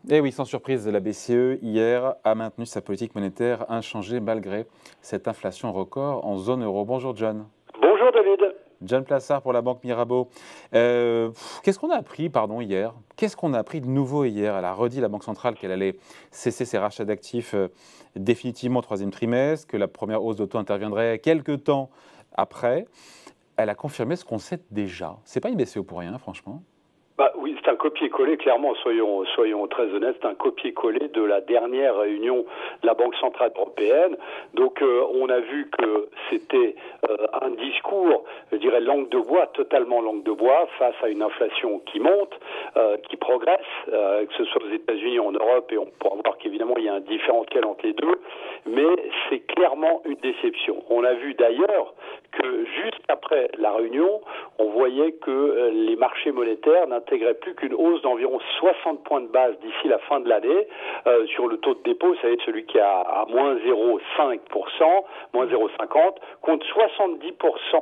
Et oui, sans surprise, la BCE, hier, a maintenu sa politique monétaire inchangée malgré cette inflation record en zone euro. Bonjour John. Bonjour David. John Plassard pour la Banque Mirabeau. Qu'est-ce qu'on a appris, hier? Qu'est-ce qu'on a appris de nouveau hier? Elle a redit, la Banque centrale, qu'elle allait cesser ses rachats d'actifs définitivement au troisième trimestre, que la première hausse de taux interviendrait quelques temps après. Elle a confirmé ce qu'on sait déjà. C'est pas une BCE pour rien, franchement. Bah oui, c'est un copier-coller, clairement, soyons très honnêtes, c'est un copier-coller de la dernière réunion de la Banque Centrale Européenne. Donc on a vu que c'était un discours, je dirais, langue de bois, totalement langue de bois, face à une inflation qui monte, qui progresse, que ce soit aux États-Unis, en Europe, et on pourra voir qu'évidemment il y a un différentiel entre les deux, mais c'est clairement une déception. On a vu d'ailleurs que juste après la réunion, on voyait que les marchés monétaires n'intégraient plus qu'une hausse d'environ 60 points de base d'ici la fin de l'année sur le taux de dépôt, vous savez, celui qui est à moins 0,5%, moins 0,50, contre 70%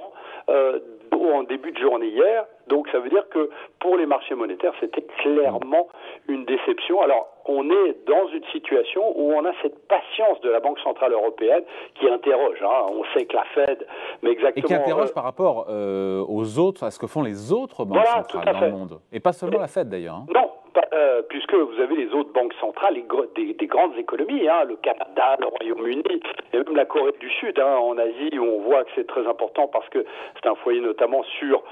en début de journée hier. Donc ça veut dire que pour les marchés monétaires, c'était clairement une déception. Alors on est dans une situation où on a cette patience de la Banque Centrale Européenne qui interroge. On sait que la Fed, mais exactement... Et qui interroge par rapport aux autres, à ce que font les autres banques centrales dans le monde. Et pas seulement la Fed d'ailleurs. Non, puisque vous avez les autres banques centrales, des grandes économies, le Canada, le Royaume-Uni, et même la Corée du Sud, en Asie, où on voit que c'est très important parce que c'est un foyer notamment sur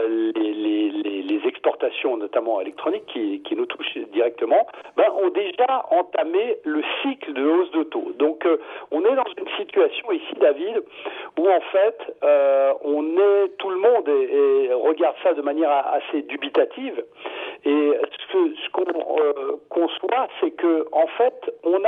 les exportations, notamment électroniques, qui nous touchent directement, ont déjà entamé le cycle de hausse de taux. Donc on est dans une situation ici, David, où en fait tout le monde regarde ça de manière assez dubitative. Et ce qu'on conçoit, c'est que en fait, on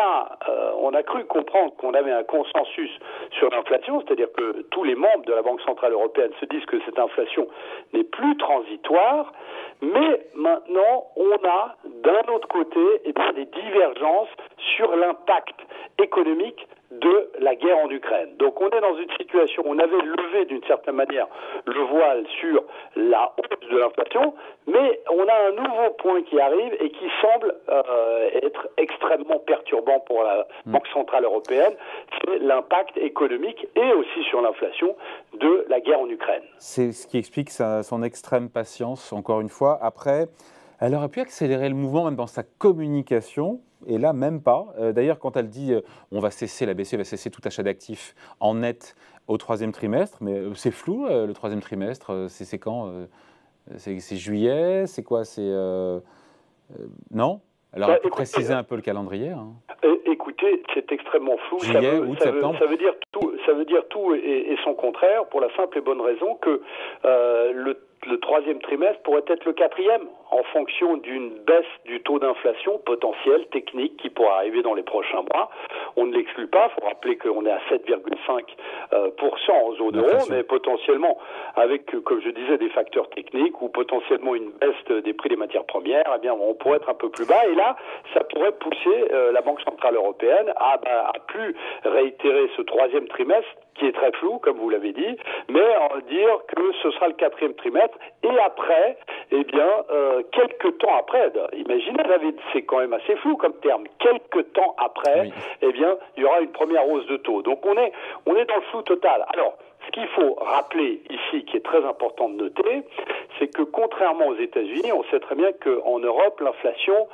a cru comprendre qu'on avait un consensus sur l'inflation, c'est-à-dire que tous les membres de la Banque Centrale Européenne se disent que cette inflation n'est plus transitoire, mais maintenant, on a d'un autre côté des divergences sur l'impact économique de la guerre en Ukraine. Donc on est dans une situation où on avait levé d'une certaine manière le voile sur la hausse de l'inflation, mais on a un nouveau point qui arrive et qui semble être extrêmement perturbant pour la Banque Centrale Européenne, c'est l'impact économique et aussi sur l'inflation de la guerre en Ukraine. C'est ce qui explique son extrême patience, encore une fois. Après, elle aurait pu accélérer le mouvement même dans sa communication, et là, même pas. D'ailleurs, quand elle dit la BCE va cesser tout achat d'actifs en net au troisième trimestre, mais c'est flou, le troisième trimestre, c'est quand c'est juillet, c'est quoi? Non? Elle aurait pu préciser un peu le calendrier. Écoutez, c'est extrêmement flou. Juillet, août, septembre. Ça veut dire tout et son contraire, pour la simple et bonne raison que le troisième trimestre pourrait être le quatrième, en fonction d'une baisse du taux d'inflation potentielle, technique, qui pourrait arriver dans les prochains mois. On ne l'exclut pas, il faut rappeler qu'on est à 7,5% en zone euro, mais potentiellement, avec, comme je disais, des facteurs techniques, ou potentiellement une baisse des prix des matières premières, eh bien, on pourrait être un peu plus bas, et là, ça pourrait pousser la Banque Centrale Européenne à plus réitérer ce troisième trimestre, qui est très flou, comme vous l'avez dit, mais en dire que ce sera le quatrième trimestre, et après, eh bien, quelques temps après, imaginez, David, c'est quand même assez flou comme terme, quelques temps après, eh bien, il y aura une première hausse de taux. Donc on est dans le flou total. Alors, ce qu'il faut rappeler ici, qui est très important de noter, c'est que contrairement aux États-Unis, on sait très bien qu'en Europe, l'inflation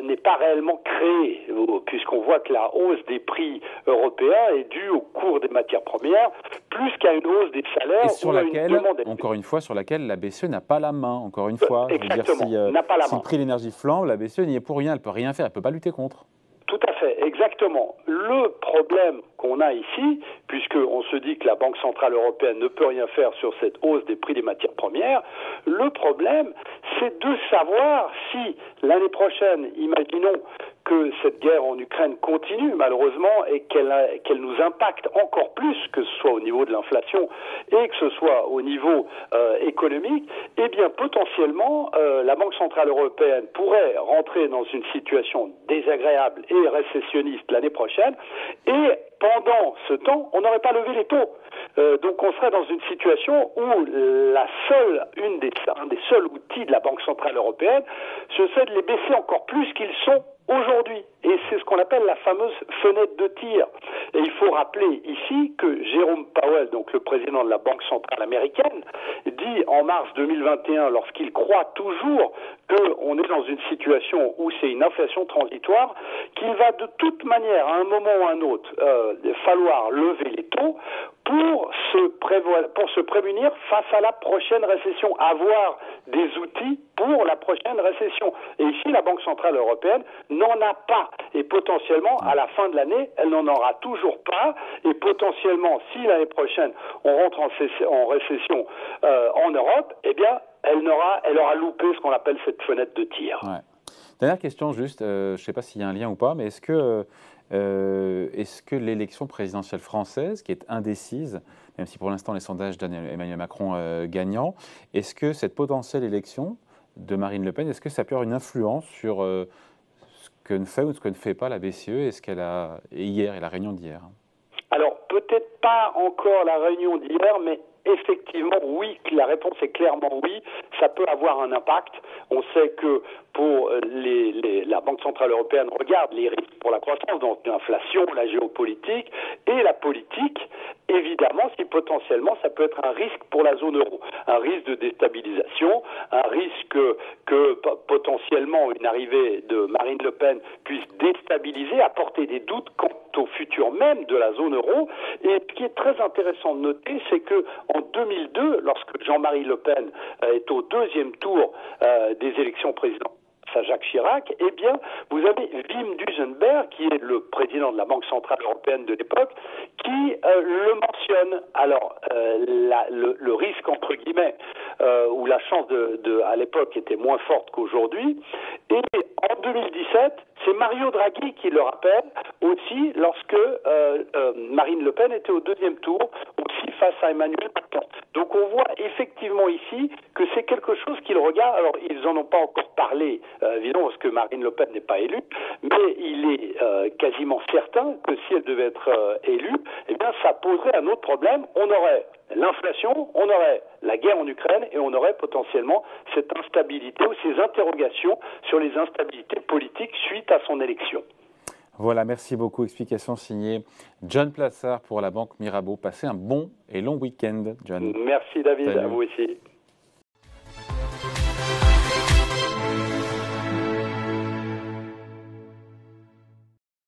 n'est pas réellement créée, puisqu'on voit que la hausse des prix européens est due au cours des matières premières, plus qu'à une hausse des salaires. Et sur laquelle, encore une fois, sur laquelle la BCE n'a pas la main, encore une fois. Exactement, je veux dire, n'a pas la si main. le prix de l'énergie flambe, la BCE n'y est pour rien, elle ne peut rien faire, elle ne peut pas lutter contre. Tout à fait, exactement. Le problème qu'on a ici, puisqu'on se dit que la Banque Centrale Européenne ne peut rien faire sur cette hausse des prix des matières premières, le problème, c'est de savoir si l'année prochaine, imaginons que cette guerre en Ukraine continue malheureusement et qu'elle nous impacte encore plus, que ce soit au niveau de l'inflation et que ce soit au niveau économique, eh bien potentiellement la Banque Centrale Européenne pourrait rentrer dans une situation désagréable et récessionniste l'année prochaine, et pendant ce temps, on n'aurait pas levé les taux. Donc on serait dans une situation où un des seuls outils de la Banque Centrale Européenne, ce serait de les baisser encore plus qu'ils sont aujourd'hui. Et c'est ce qu'on appelle la fameuse fenêtre de tir. Et il faut rappeler ici que Jérôme Powell, donc le président de la Banque Centrale américaine, dit en mars 2021, lorsqu'il croit toujours qu'on est dans une situation où c'est une inflation transitoire, qu'il va de toute manière, à un moment ou à un autre, falloir lever les taux pour se prémunir face à la prochaine récession, avoir des outils pour la prochaine récession. Et ici, la Banque Centrale Européenne n'en a pas. Et potentiellement, à la fin de l'année, elle n'en aura toujours pas. Et potentiellement, si l'année prochaine, on rentre en récession en Europe, eh bien, elle aura loupé ce qu'on appelle cette fenêtre de tir. Ouais. Dernière question juste, je ne sais pas s'il y a un lien ou pas, mais est-ce que l'élection présidentielle française, qui est indécise, même si pour l'instant les sondages donnent Emmanuel Macron gagnant, est-ce que cette potentielle élection de Marine Le Pen, est-ce que ça peut avoir une influence sur ce que ne fait ou ce que ne fait pas la BCE et la réunion d'hier? Alors, peut-être pas encore la réunion d'hier, mais effectivement, oui, la réponse est clairement oui, ça peut avoir un impact. On sait que pour la Banque Centrale Européenne regarde les risques pour la croissance, donc l'inflation, la géopolitique et la politique. Évidemment, si potentiellement ça peut être un risque pour la zone euro, un risque de déstabilisation, un risque que potentiellement une arrivée de Marine Le Pen puisse déstabiliser, apporter des doutes quant au futur même de la zone euro. Et ce qui est très intéressant de noter, c'est que en 2002, lorsque Jean-Marie Le Pen est au deuxième tour des élections présidentielles à Jacques Chirac, eh bien, vous avez Wim Duisenberg, qui est le président de la Banque Centrale Européenne de l'époque, qui le mentionne. Alors, le risque, entre guillemets, ou la chance à l'époque était moins forte qu'aujourd'hui. Et en 2017, c'est Mario Draghi qui le rappelle aussi lorsque Marine Le Pen était au deuxième tour, aussi face à Emmanuel Macron. Donc on voit effectivement ici que c'est quelque chose qu'ils regardent. Alors ils n'en ont pas encore parlé, évidemment, parce que Marine Le Pen n'est pas élue, mais il est quasiment certain que si elle devait être élue, eh bien ça poserait un autre problème. On aurait l'inflation, on aurait la guerre en Ukraine et on aurait potentiellement cette instabilité ou ces interrogations sur les instabilités politiques suite à son élection. Voilà, merci beaucoup. Explication signée John Plassard pour la Banque Mirabeau. Passez un bon et long week-end, John. Merci David, Salut. à vous aussi.